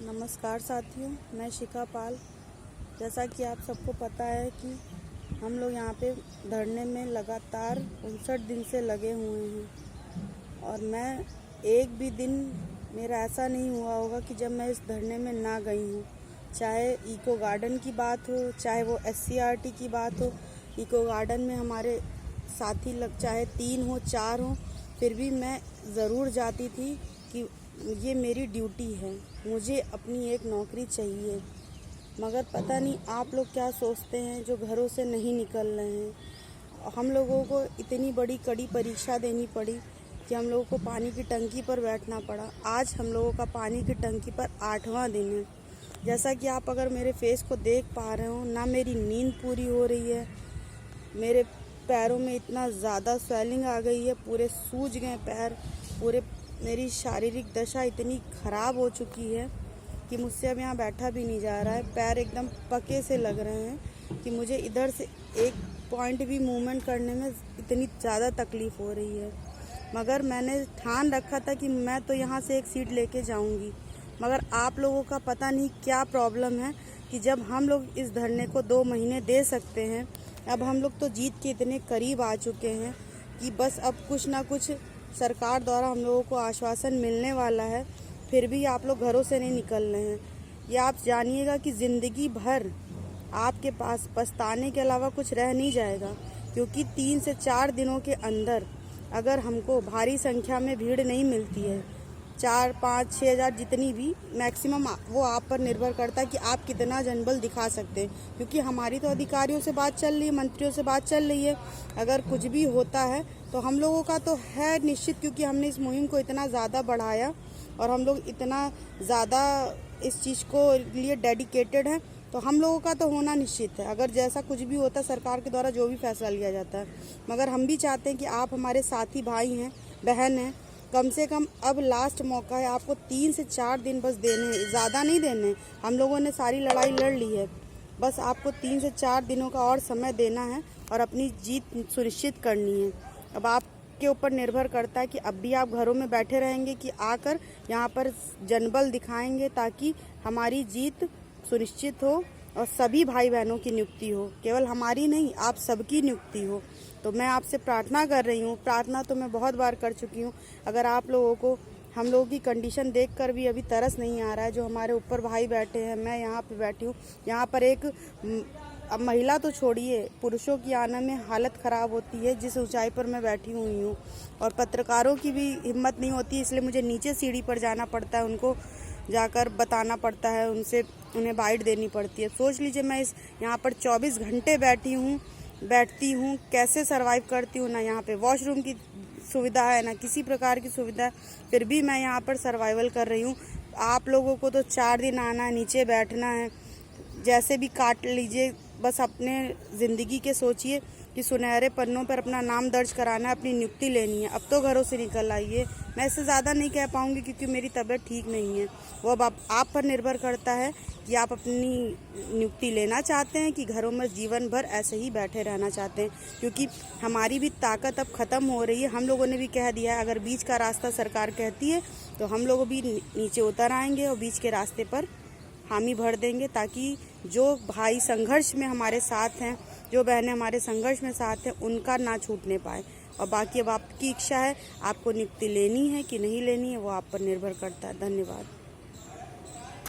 नमस्कार साथियों, मैं शिखा पाल। जैसा कि आप सबको पता है कि हम लोग यहाँ पे धरने में लगातार 59 दिन से लगे हुए हैं और मैं एक भी दिन मेरा ऐसा नहीं हुआ होगा कि जब मैं इस धरने में ना गई हूँ। चाहे इको गार्डन की बात हो, चाहे वो SCRT की बात हो। इको गार्डन में हमारे साथी चाहे 3 हो 4 हो, फिर भी मैं ज़रूर जाती थी कि ये मेरी ड्यूटी है, मुझे अपनी एक नौकरी चाहिए। मगर पता नहीं आप लोग क्या सोचते हैं जो घरों से नहीं निकल रहे हैं। हम लोगों को इतनी बड़ी कड़ी परीक्षा देनी पड़ी कि हम लोगों को पानी की टंकी पर बैठना पड़ा। आज हम लोगों का पानी की टंकी पर 8वां दिन है। जैसा कि आप अगर मेरे फेस को देख पा रहे हो, ना मेरी नींद पूरी हो रही है, मेरे पैरों में इतना ज़्यादा स्वेलिंग आ गई है, पूरे सूज गए पैर, पूरे मेरी शारीरिक दशा इतनी ख़राब हो चुकी है कि मुझसे अब यहाँ बैठा भी नहीं जा रहा है। पैर एकदम पके से लग रहे हैं कि मुझे इधर से एक पॉइंट भी मूवमेंट करने में इतनी ज़्यादा तकलीफ़ हो रही है। मगर मैंने ठान रखा था कि मैं तो यहाँ से एक सीट लेके जाऊँगी। मगर आप लोगों का पता नहीं क्या प्रॉब्लम है कि जब हम लोग इस धरने को 2 महीने दे सकते हैं, अब हम लोग तो जीत के इतने करीब आ चुके हैं कि बस अब कुछ ना कुछ सरकार द्वारा हम लोगों को आश्वासन मिलने वाला है, फिर भी आप लोग घरों से नहीं निकल रहे हैं। ये आप जानिएगा कि ज़िंदगी भर आपके पास पछताने के अलावा कुछ रह नहीं जाएगा, क्योंकि 3 से 4 दिनों के अंदर अगर हमको भारी संख्या में भीड़ नहीं मिलती है, 4, 5, 6 हज़ार जितनी भी मैक्सिमम, वो आप पर निर्भर करता है कि आप कितना जनबल दिखा सकते हैं। क्योंकि हमारी तो अधिकारियों से बात चल रही है, मंत्रियों से बात चल रही है। अगर कुछ भी होता है तो हम लोगों का तो है निश्चित, क्योंकि हमने इस मुहिम को इतना ज़्यादा बढ़ाया और हम लोग इतना ज़्यादा इस चीज़ को लिए डेडिकेटेड हैं, तो हम लोगों का तो होना निश्चित है। अगर जैसा कुछ भी होता है, सरकार के द्वारा जो भी फैसला लिया जाता है। मगर हम भी चाहते हैं कि आप हमारे साथी भाई हैं, बहन हैं, कम से कम अब लास्ट मौका है। आपको 3 से 4 दिन बस देने हैं, ज़्यादा नहीं देने हैं। हम लोगों ने सारी लड़ाई लड़ ली है, बस आपको 3 से 4 दिनों का और समय देना है और अपनी जीत सुनिश्चित करनी है। अब आपके ऊपर निर्भर करता है कि अब भी आप घरों में बैठे रहेंगे कि आकर यहाँ पर जनबल दिखाएंगे, ताकि हमारी जीत सुनिश्चित हो और सभी भाई बहनों की नियुक्ति हो, केवल हमारी नहीं, आप सबकी नियुक्ति हो। तो मैं आपसे प्रार्थना कर रही हूँ, प्रार्थना तो मैं बहुत बार कर चुकी हूँ। अगर आप लोगों को हम लोगों की कंडीशन देखकर भी अभी तरस नहीं आ रहा है, जो हमारे ऊपर भाई बैठे हैं, मैं यहाँ पे बैठी हूँ, यहाँ पर एक अब महिला तो छोड़िए, पुरुषों की आने में हालत ख़राब होती है जिस ऊंचाई पर मैं बैठी हुई हूँ। और पत्रकारों की भी हिम्मत नहीं होती, इसलिए मुझे नीचे सीढ़ी पर जाना पड़ता है, उनको जाकर बताना पड़ता है, उन्हें बाइट देनी पड़ती है। सोच लीजिए मैं यहाँ पर 24 घंटे बैठती हूँ, कैसे सरवाइव करती हूँ। ना यहाँ पे वॉशरूम की सुविधा है, ना किसी प्रकार की सुविधा है, फिर भी मैं यहाँ पर सर्वाइवल कर रही हूँ। आप लोगों को तो 4 दिन आना है, नीचे बैठना है, जैसे भी काट लीजिए, बस अपने ज़िंदगी के सोचिए कि सुनहरे पन्नों पर अपना नाम दर्ज कराना है, अपनी नियुक्ति लेनी है। अब तो घरों से निकल आइए। मैं इससे ज़्यादा नहीं कह पाऊँगी क्योंकि मेरी तबीयत ठीक नहीं है। वो अब आप पर निर्भर करता है कि आप अपनी नियुक्ति लेना चाहते हैं कि घरों में जीवन भर ऐसे ही बैठे रहना चाहते हैं। क्योंकि हमारी भी ताकत अब ख़त्म हो रही है। हम लोगों ने भी कह दिया है, अगर बीच का रास्ता सरकार कहती है तो हम लोग भी नीचे उतर आएंगे और बीच के रास्ते पर हामी भर देंगे, ताकि जो भाई संघर्ष में हमारे साथ हैं, जो बहनें हमारे संघर्ष में साथ हैं, उनका ना छूटने पाए। और बाकी अब आपकी इच्छा है, आपको नियुक्ति लेनी है कि नहीं लेनी है, वो आप पर निर्भर करता है। धन्यवाद।